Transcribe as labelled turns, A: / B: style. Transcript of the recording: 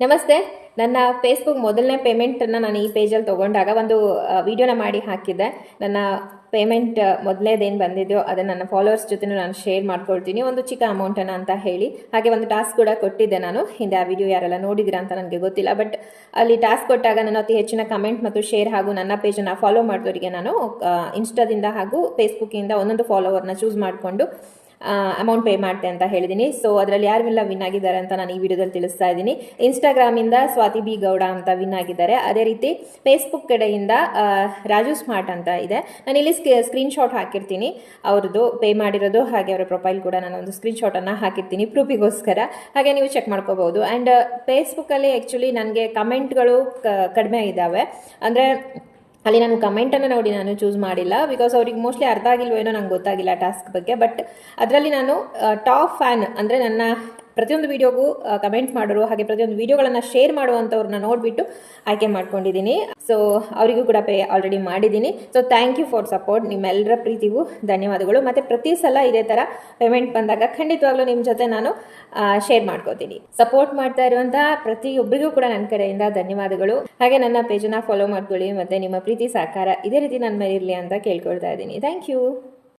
A: ನಮಸ್ತೆ. ನನ್ನ ಫೇಸ್ಬುಕ್ ಮೊದಲನೇ ಪೇಮೆಂಟನ್ನು ನಾನು ಈ ಪೇಜಲ್ಲಿ ತೊಗೊಂಡಾಗ ಒಂದು ವಿಡಿಯೋನ ಮಾಡಿ ಹಾಕಿದ್ದೆ. ನನ್ನ ಪೇಮೆಂಟ್ ಮೊದಲನೇದೇನು ಬಂದಿದೆಯೋ ಅದನ್ನು ನನ್ನ ಫಾಲೋವರ್ಸ್ ಜೊತೆ ನಾನು ಶೇರ್ ಮಾಡ್ಕೊಳ್ತೀನಿ, ಒಂದು ಚಿಕ್ಕ ಅಮೌಂಟನ್ನು ಅಂತ ಹೇಳಿ. ಹಾಗೆ ಒಂದು ಟಾಸ್ಕ್ ಕೂಡ ಕೊಟ್ಟಿದ್ದೆ ನಾನು. ಹಿಂದೆ ಆ ವಿಡಿಯೋ ಯಾರೆಲ್ಲ ನೋಡಿದಿರಾ ಅಂತ ನನಗೆ ಗೊತ್ತಿಲ್ಲ, ಬಟ್ ಅಲ್ಲಿ ಟಾಸ್ಕ್ ಕೊಟ್ಟಾಗ ನಾನು ಅತಿ ಹೆಚ್ಚಿನ ಕಮೆಂಟ್ ಮತ್ತು ಶೇರ್ ಹಾಗೂ ನನ್ನ ಪೇಜನ್ನು ಫಾಲೋ ಮಾಡಿದವರಿಗೆ ನಾನು ಇನ್ಸ್ಟಾದಿಂದ ಹಾಗೂ ಫೇಸ್ಬುಕ್ಕಿಂದ ಒಂದೊಂದು ಫಾಲೋವರ್ನ ಚೂಸ್ ಮಾಡಿಕೊಂಡು ಅಮೌಂಟ್ ಪೇ ಮಾಡ್ತೆ ಅಂತ ಹೇಳಿದ್ದೀನಿ. ಸೊ ಅದರಲ್ಲಿ ಯಾರೆಲ್ಲ ವಿನ್ ಆಗಿದ್ದಾರೆ ಅಂತ ನಾನು ಈ ವಿಡಿಯೋದಲ್ಲಿ ತಿಳಿಸ್ತಾ ಇದ್ದೀನಿ. ಇನ್ಸ್ಟಾಗ್ರಾಮಿಂದ ಸ್ವಾತಿ ಬಿ ಗೌಡ ಅಂತ ವಿನ್ ಆಗಿದ್ದಾರೆ. ಅದೇ ರೀತಿ ಫೇಸ್ಬುಕ್ ಕಡೆಯಿಂದ ರಾಜು ಸ್ಮಾರ್ಟ್ ಅಂತ ಇದೆ. ನಾನು ಇಲ್ಲಿ ಸ್ಕ್ರೀನ್ಶಾಟ್ ಹಾಕಿರ್ತೀನಿ ಅವ್ರದ್ದು ಪೇ ಮಾಡಿರೋದು, ಹಾಗೆ ಅವರ ಪ್ರೊಫೈಲ್ ಕೂಡ ನಾನು ಒಂದು ಸ್ಕ್ರೀನ್ಶಾಟನ್ನು ಹಾಕಿರ್ತೀನಿ ಪ್ರೂಫಿಗೋಸ್ಕರ, ಹಾಗೆ ನೀವು ಚೆಕ್ ಮಾಡ್ಕೋಬಹುದು. ಆ್ಯಂಡ್ ಫೇಸ್ಬುಕ್ಕಲ್ಲಿ ಆ್ಯಕ್ಚುಲಿ ನನಗೆ ಕಮೆಂಟ್ಗಳು ಕಡಿಮೆ ಇದ್ದಾವೆ. ಅಂದರೆ ಅಲ್ಲಿ ನಾನು ಕಮೆಂಟನ್ನು ನೋಡಿ ನಾನು ಚೂಸ್ ಮಾಡಿಲ್ಲ, ಬಿಕಾಸ್ ಅವ್ರಿಗೆ ಮೋಸ್ಟ್ಲಿ ಅರ್ಥ ಆಗಿಲ್ವೇನೋ ನಂಗೆ ಗೊತ್ತಾಗಿಲ್ಲ ಟಾಸ್ಕ್ ಬಗ್ಗೆ. ಬಟ್ ಅದರಲ್ಲಿ ನಾನು ಟಾಪ್ ಫ್ಯಾನ್ ಅಂದರೆ ನನ್ನ ಪ್ರತಿಯೊಂದು ವೀಡಿಯೋಗೂ ಕಮೆಂಟ್ ಮಾಡೋರು ಹಾಗೆ ಪ್ರತಿಯೊಂದು ವೀಡಿಯೋಗಳನ್ನು ಶೇರ್ ಮಾಡುವಂಥವ್ರನ್ನ ನೋಡಿಬಿಟ್ಟು ಆಯ್ಕೆ ಮಾಡ್ಕೊಂಡಿದ್ದೀನಿ. ಸೊ ಅವರಿಗೂ ಕೂಡ ಪೇ ಆಲ್ರೆಡಿ ಮಾಡಿದ್ದೀನಿ. So thank you for support. ನಿಮ್ಮೆಲ್ಲರ ಪ್ರೀತಿಗೂ ಧನ್ಯವಾದಗಳು. ಮತ್ತು ಪ್ರತಿ ಸಲ ಇದೇ ಥರ ಪೇಮೆಂಟ್ ಬಂದಾಗ ಖಂಡಿತವಾಗ್ಲೂ ನಿಮ್ಮ ಜೊತೆ ನಾನು ಶೇರ್ ಮಾಡ್ಕೋತೀನಿ. ಸಪೋರ್ಟ್ ಮಾಡ್ತಾ ಇರುವಂತಹ ಪ್ರತಿಯೊಬ್ಬರಿಗೂ ಕೂಡ ನನ್ನ ಕಡೆಯಿಂದ ಧನ್ಯವಾದಗಳು. ಹಾಗೆ ನನ್ನ ಪೇಜನ್ನು ಫಾಲೋ ಮಾಡ್ಕೊಳ್ಳಿ ಮತ್ತು ನಿಮ್ಮ ಪ್ರೀತಿ ಸಹಕಾರ ಇದೇ ರೀತಿ ನನ್ನ ಮೇಲೆ ಇರಲಿ ಅಂತ ಕೇಳ್ಕೊಳ್ತಾ ಇದ್ದೀನಿ. Thank you.